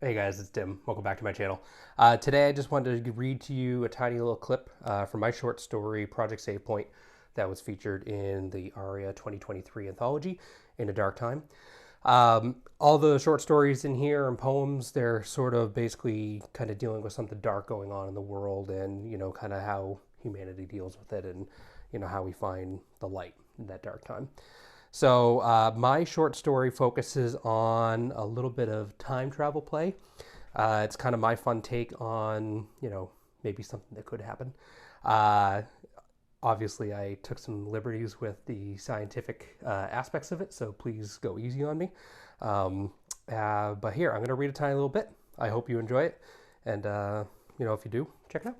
Hey guys, it's Tim. Welcome back to my channel. Today I just wanted to read to you a tiny little clip from my short story, Project Save Point, that was featured in the ARIA 2023 Anthology, In a Dark Time. All the short stories in here and poems, they're sort of basically kind of dealing with something dark going on in the world and, kind of how humanity deals with it and, how we find the light in that dark time. So my short story focuses on a little bit of time travel play. It's kind of my fun take on, maybe something that could happen. Uh, Obviously, I took some liberties with the scientific aspects of it, so please go easy on me. But here, I'm going to read a tiny little bit. I hope you enjoy it. And, if you do, check it out.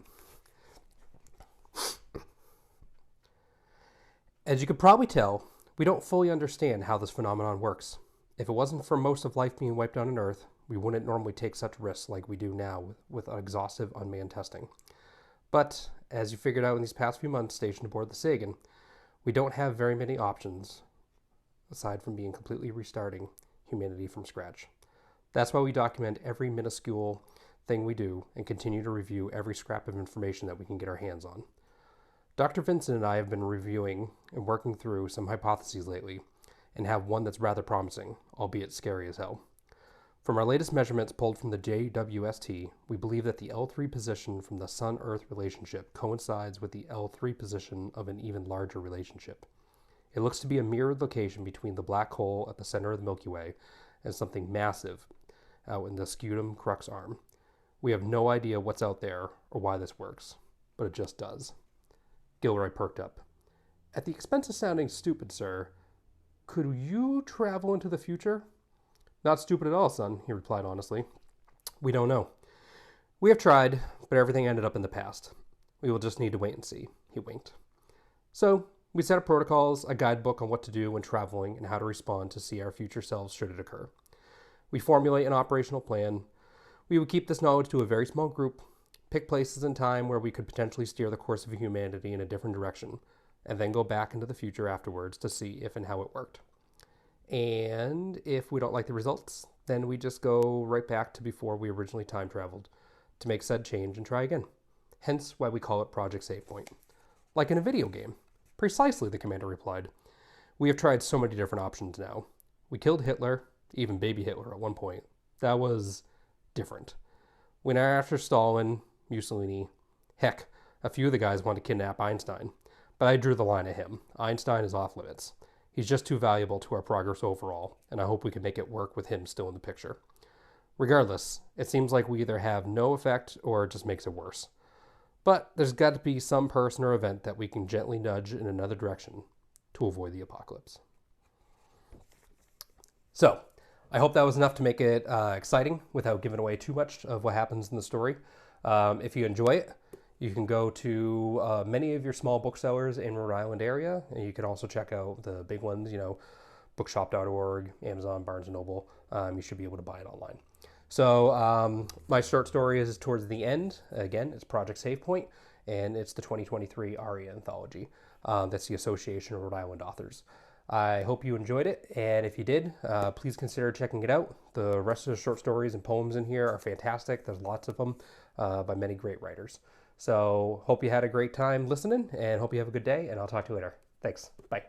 As you could probably tell, we don't fully understand how this phenomenon works. If it wasn't for most of life being wiped out on Earth, we wouldn't normally take such risks like we do now with exhaustive unmanned testing. But, as you figured out in these past few months stationed aboard the Sagan, we don't have very many options aside from being completely restarting humanity from scratch. That's why we document every minuscule thing we do and continue to review every scrap of information that we can get our hands on. Dr. Vincent and I have been reviewing and working through some hypotheses lately and have one that's rather promising, albeit scary as hell. From our latest measurements pulled from the JWST, we believe that the L3 position from the Sun-Earth relationship coincides with the L3 position of an even larger relationship. It looks to be a mirrored location between the black hole at the center of the Milky Way and something massive out in the Scutum Crux arm. We have no idea what's out there or why this works, but it just does. Gilroy perked up. At the expense of sounding stupid, sir, could you travel into the future? Not stupid at all, son, he replied honestly. We don't know. We have tried, but everything ended up in the past. We will just need to wait and see, he winked. So, we set up protocols, a guidebook on what to do when traveling and how to respond to see our future selves should it occur. We formulate an operational plan. We would keep this knowledge to a very small group, pick places and time where we could potentially steer the course of humanity in a different direction, and then go back into the future afterwards to see if and how it worked. And if we don't like the results, then we just go right back to before we originally time traveled to make said change and try again. Hence why we call it Project Save Point. Like in a video game. Precisely, the commander replied. We have tried so many different options now. We killed Hitler, even baby Hitler at one point. That was different. We went after Stalin, Mussolini. Heck, a few of the guys wanted to kidnap Einstein. But I drew the line at him. Einstein is off limits. He's just too valuable to our progress overall, and I hope we can make it work with him still in the picture. Regardless, it seems like we either have no effect or it just makes it worse. But there's got to be some person or event that we can gently nudge in another direction to avoid the apocalypse. So, I hope that was enough to make it exciting without giving away too much of what happens in the story. If you enjoy it, you can go to many of your small booksellers in Rhode Island area, and you can also check out the big ones, bookshop.org, Amazon, Barnes & Noble. You should be able to buy it online. So my short story is towards the end. Again, it's Project Save Point, and it's the 2023 ARIA Anthology. That's the Association of Rhode Island Authors. I hope you enjoyed it, and if you did, please consider checking it out. The rest of the short stories and poems in here are fantastic. There's lots of them by many great writers. So hope you had a great time listening, and hope you have a good day, and I'll talk to you later. Thanks. Bye.